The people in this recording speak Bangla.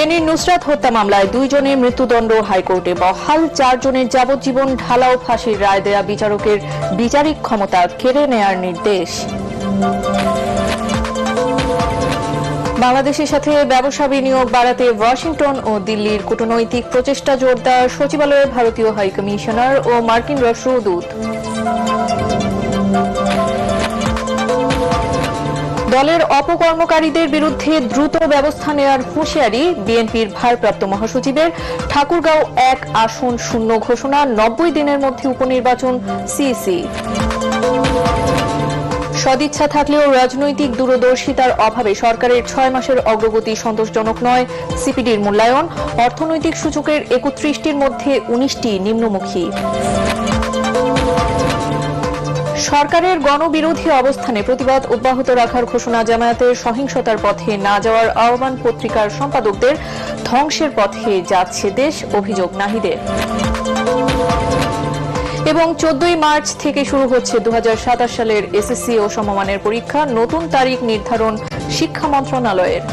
ফেনীর নুসরাত হত্যা মামলায় 2 জনের মৃত্যুদণ্ড হাইকোর্টে বহাল, 4 জনের যাবজ্জীবন ঢালাও ফাঁসির রায় দেয়া বিচারকের বিচারিক ক্ষমতা কেড়ে নেয়ার নির্দেশ। বাংলাদেশের সাথে ব্যবসা বিনিয়োগ বাড়াতে ওয়াশিংটন ও দিল্লির কূটনৈতিক প্রচেষ্টা জোরদার, সচিবালয়ে ভারতীয় হাই কমিশনার ও মার্কিন রাষ্ট্রদূত। দলের অপকর্মকারীদের বিরুদ্ধে দ্রুত ব্যবস্থা নেওয়ার হুঁশিয়ারি বিএনপির ভারপ্রাপ্ত মহাসচিবের। ঠাকুরগাঁও 1 আসন শূন্য ঘোষণা, 90 দিনের মধ্যে উপনির্বাচন সিইসি। সদিচ্ছা থাকলেও রাজনৈতিক দূরদর্শিতার অভাবে সরকারের 6 মাসের অগ্রগতি সন্তোষজনক নয়, সিপিডির মূল্যায়ন। অর্থনৈতিক সূচকের 31টির মধ্যে 19টি নিম্নমুখী। সরকারের গণবিরোধী অবস্থানে প্রতিবাদ অব্যাহত রাখার ঘোষণা জামায়াতের। সহিংসতার পথে না যাওয়ার আহ্বান পত্রিকার সম্পাদকদের। ধ্বংসের পথে যাচ্ছে দেশ, অভিযোগ নাহিদের। এবং 14 মার্চ থেকে শুরু হচ্ছে 2027 সালের এসএসসি ও সমমানের পরীক্ষা, নতুন তারিখ নির্ধারণ শিক্ষা মন্ত্রণালয়ের।